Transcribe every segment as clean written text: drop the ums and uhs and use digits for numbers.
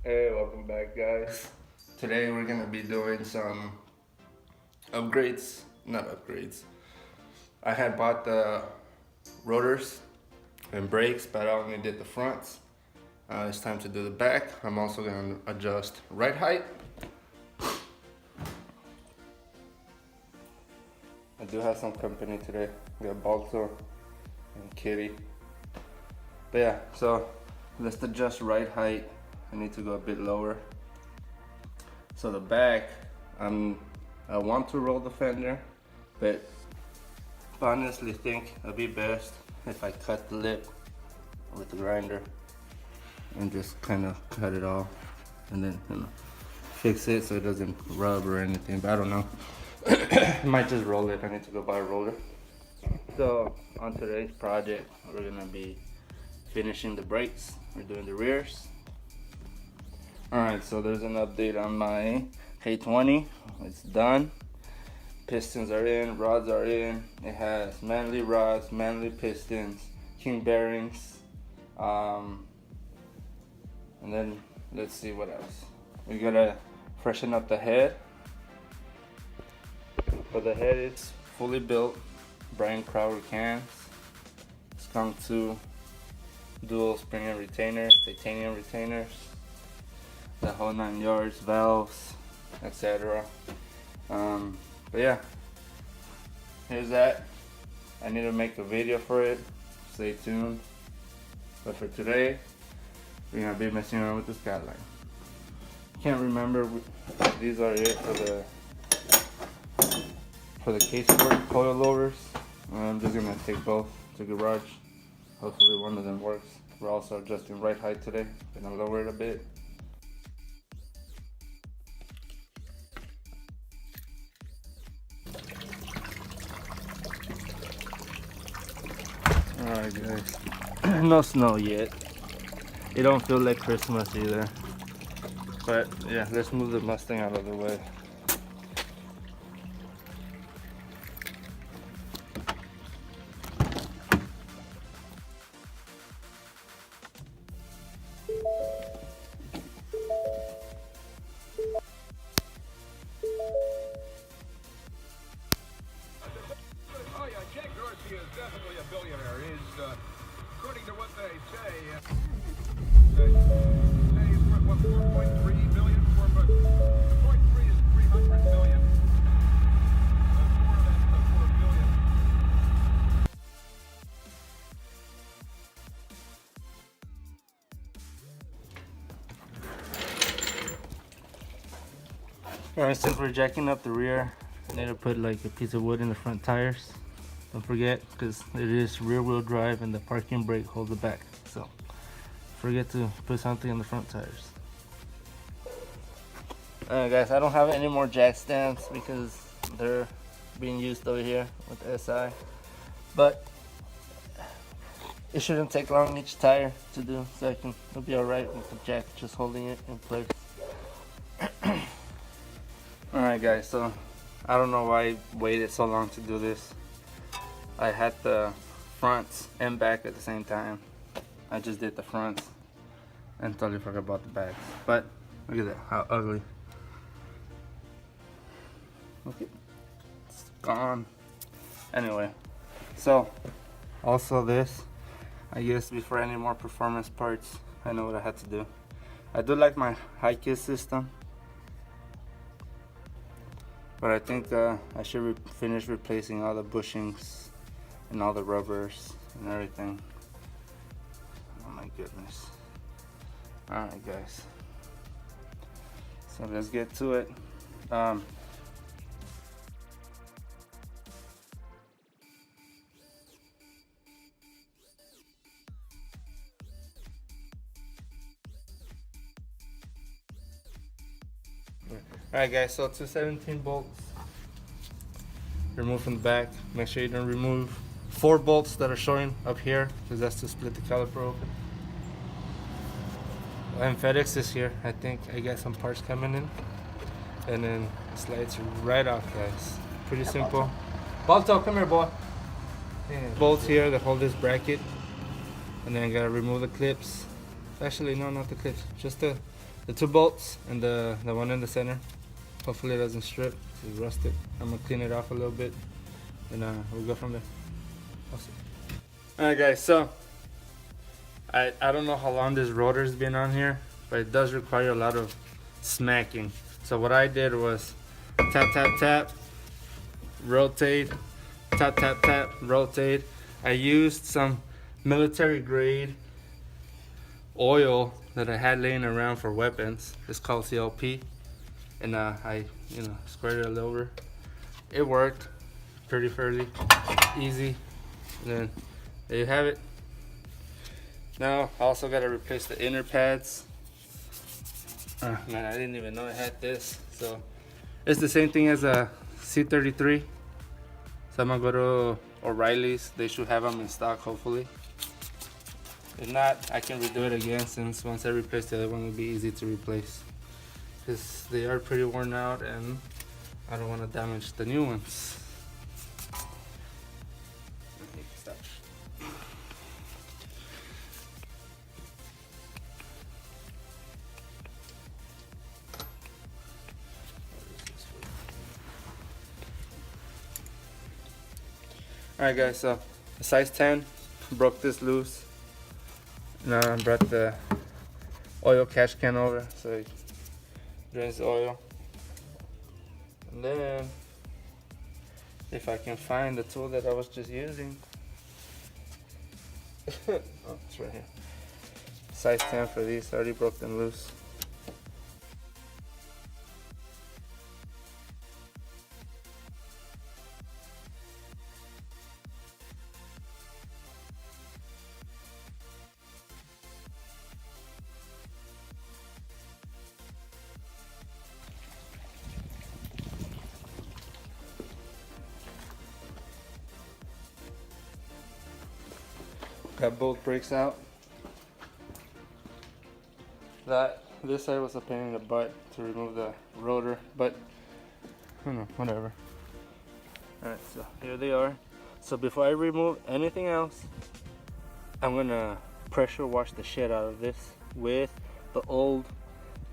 Hey, welcome back, guys. Today we're gonna be doing some upgrades. Not upgrades. I had bought the rotors and brakes, but I only did the fronts. It's time to do the back. I'm also gonna adjust ride height. I do have some company today. We got Balto and Kitty. But yeah, so let's adjust ride height. I need to go a bit lower. So the back, I want to roll the fender, but I honestly think it'd be best if I cut the lip with the grinder and just kind of cut it off and then fix it so it doesn't rub or anything, but I don't know. I might just roll it. I need to go buy a roller. So on today's project, we're gonna be finishing the brakes. We're doing the rears. Alright, so there's an update on my K20. It's done. Pistons are in, rods are in. It has manly rods, manly pistons, king bearings. And then let's see what else. We gotta freshen up the head. But the head is fully built, Brian Crowder cans. It's come to dual spring and retainers, titanium retainers, the whole 9 yards, valves, etc. But yeah, here's that. I need to make a video for it. Stay tuned. But for today, we're gonna be messing around with the Skyline. Can't remember. These are it for the caseboard coilovers. I'm just gonna take both to the garage. Hopefully one of them works. We're also adjusting ride height today. Gonna lower it a bit. Alright guys, no snow yet. It don't feel like Christmas either. But yeah, let's move the Mustang out of the way. Oh yeah, Jack Dorsey is definitely a billionaire. He's, according to what they say, he's worth what, 4.3 billion? 4.3 is 300 million. 4 billion. Alright, since we're jacking up the rear, I need to put like a piece of wood in the front tires. Don't forget, because it is rear wheel drive and the parking brake holds the back. So forget to put something in the front tires. Alright guys, I don't have any more jack stands because they're being used over here with the SI. But it shouldn't take long each tire to do, so it'll be alright with the jack just holding it in place. Alright guys, so I don't know why I waited so long to do this. I had the fronts and back at the same time. I just did the fronts and totally forgot about the backs. But look at that, how ugly. Okay, it's gone. Anyway, so also this, I guess before any more performance parts, I know what I had to do. I do like my high kiss system, but I think I should finish replacing all the bushings and all the rubbers and everything. Oh my goodness. Alright guys, so let's get to it. Alright guys, so 217 bolts. Remove from the back. Make sure you don't remove 4 bolts that are showing up here, because that's to split the caliper open. And FedEx is here. I think I got some parts coming in. And then it slides right off, guys. Pretty simple. Balto, come here, boy. Yeah. Bolts here that hold this bracket. And then I gotta remove the clips. Actually, no, not the clips. Just the the 2 bolts and the one in the center. Hopefully it doesn't strip. It's rusted. I'm gonna clean it off a little bit, and we'll go from there. I'll see. All right, guys. So I don't know how long this rotor's been on here, but it does require a lot of smacking. So what I did was tap, tap, tap, rotate, tap, tap, tap, rotate. I used some military grade oil that I had laying around for weapons. It's called CLP, and I squirted it over. It worked pretty fairly easy. And then there you have it. Now I also got to replace the inner pads. Man, I didn't even know I had this. So it's the same thing as a C33. So I'm gonna go to O'Reilly's. They should have them in stock, hopefully. If not, I can redo it again, since once I replace the other one, it'll be easy to replace. Because they are pretty worn out and I don't want to damage the new ones. Alright guys, so the size 10 broke this loose. Now I brought the oil catch can over so it drains the oil. And then if I can find the tool that I was just using. Oh, it's right here. Size 10 for these, I already broke them loose. Got both brakes out. This side was a pain in the butt to remove the rotor, but you know, whatever. Alright, so here they are. So before I remove anything else, I'm gonna pressure wash the shit out of this with the old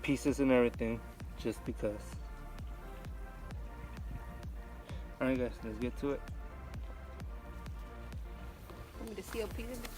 pieces and everything, just because. Alright guys, let's get to it. The CLP in the 2000?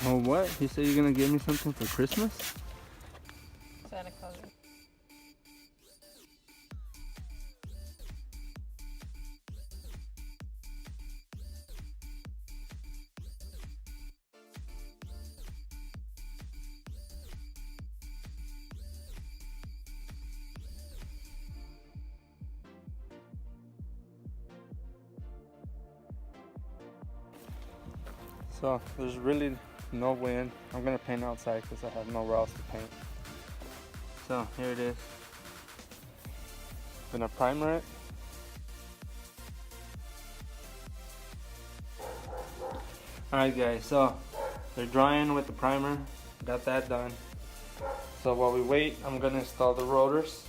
Oh, what? He said you're gonna give me something for Christmas? Santa Claus. So there's really no wind. I'm gonna paint outside because I have nowhere else to paint. So here it is. Gonna primer it. Alright guys, so they're drying with the primer. Got that done. So while we wait, I'm gonna install the rotors.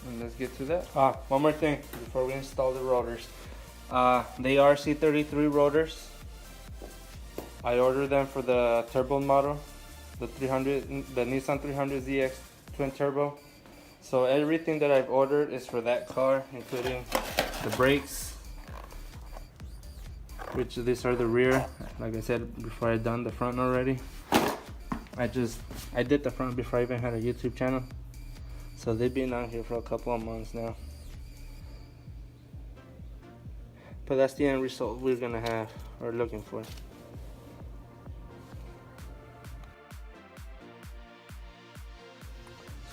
And let's get to that. One more thing before we install the rotors. They are C33 rotors. I ordered them for the turbo model, the Nissan 300ZX twin turbo. So everything that I've ordered is for that car, including the brakes, which these are the rear. Like I said before, I done the front already. I did the front before I even had a YouTube channel. So they've been out here for a couple of months now. But that's the end result we're gonna have, or looking for.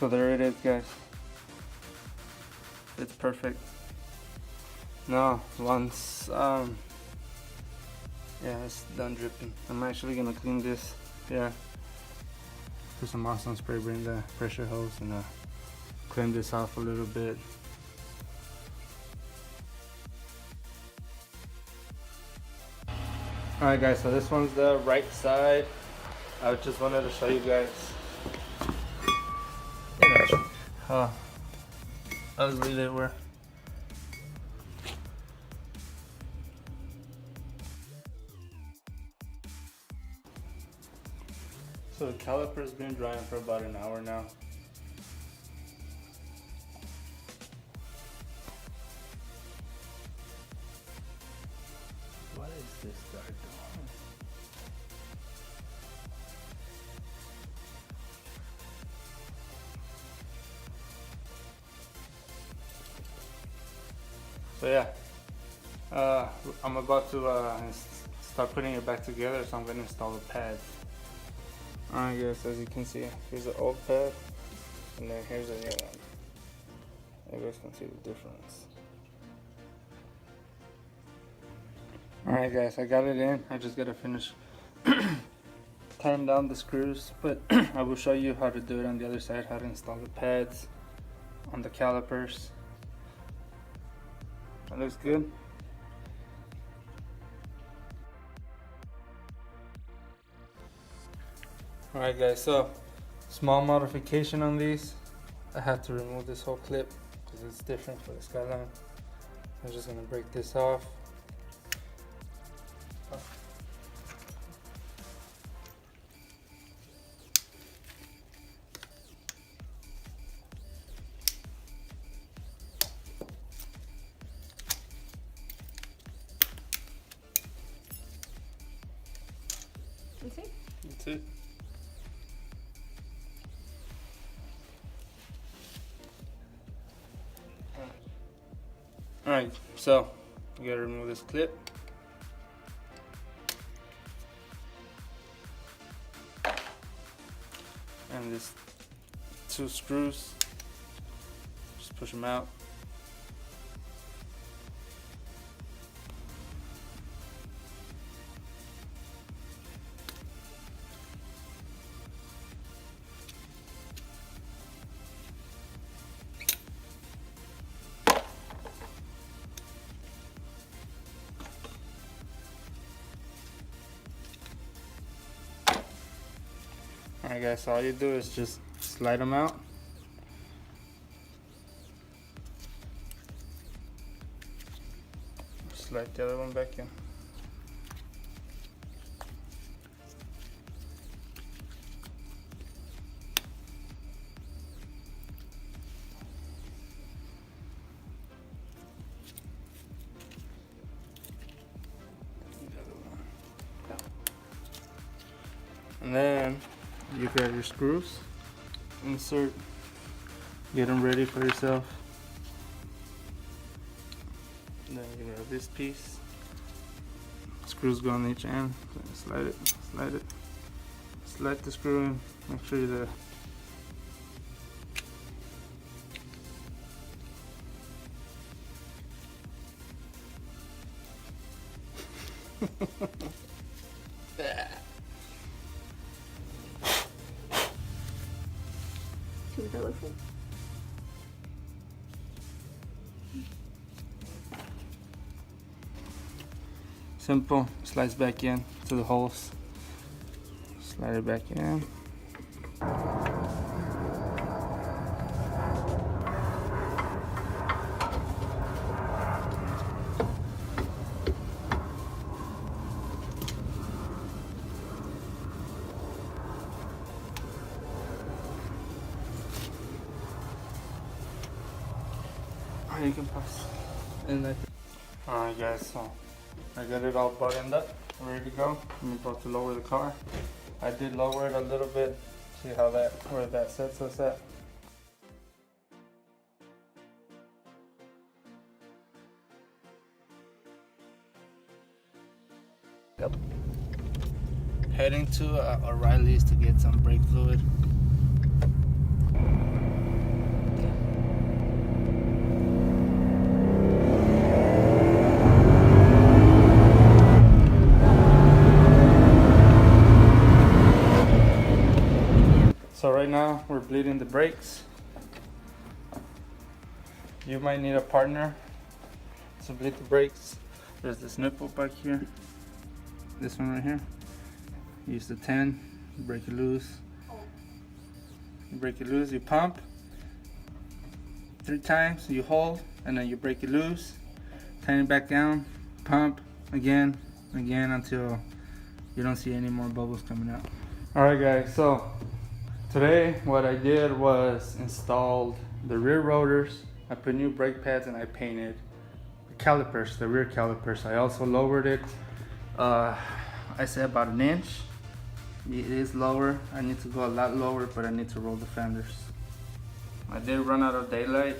So there it is, guys. It's perfect. Now, once, yeah, it's done dripping. I'm actually gonna clean this, yeah. Put some Awesome spray, bring the pressure hose, and clean this off a little bit. Alright guys, so this one's the right side. I just wanted to show you guys, ugly they were. So the caliper's been drying for about an hour now. What is this guy doing? So yeah, I'm about to start putting it back together, so I'm gonna install the pads. Alright guys, as you can see, here's the old pad, and then here's the new one. You guys can see the difference. Alright guys, I got it in. I just gotta finish tying down the screws, but I will show you how to do it on the other side, how to install the pads on the calipers. That looks good. Alright guys, so small modification on these. I have to remove this whole clip because it's different for the Skyline. I'm just gonna break this off. That's it. That's it. Alright, so you gotta remove this clip. And these two screws, just push them out. Alright guys, so all you do is just slide them out. Slide the other one back in. And then you grab your screws, insert, get them ready for yourself. And then you grab this piece, screws go on each end, slide it, slide the screw in, make sure the Too colorful. simple, slides back in to the holes, slide it back in. You can pass. And alright guys, so I got it all buttoned up, ready to go. I'm about to lower the car. I did lower it a little bit. See how where that sets us at. Yep. Heading to O'Reilly's to get some brake fluid. So right now we're bleeding the brakes. You might need a partner to bleed the brakes. There's this nipple back here. This one right here. Use the 10, break it loose. You break it loose, you pump. 3 times, you hold, and then you break it loose, tighten it back down, pump again until you don't see any more bubbles coming out. Alright guys, so today what I did was installed the rear rotors. I put new brake pads and I painted the calipers, the rear calipers. I also lowered it, I say about 1 inch. It is lower. I need to go a lot lower, but I need to roll the fenders. I did run out of daylight,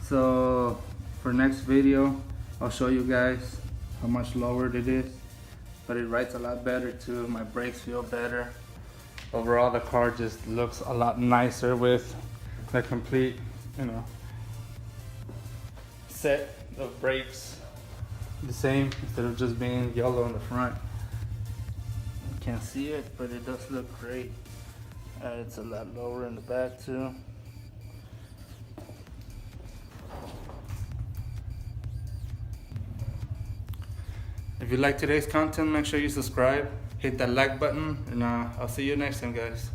so for next video I'll show you guys how much lower it is, but it rides a lot better too. My brakes feel better. Overall the car just looks a lot nicer with the complete, you know, set of brakes the same instead of just being yellow in the front. You can't see it, but it does look great. It's a lot lower in the back too. If you like today's content, make sure you subscribe, hit that like button, and I'll see you next time, guys.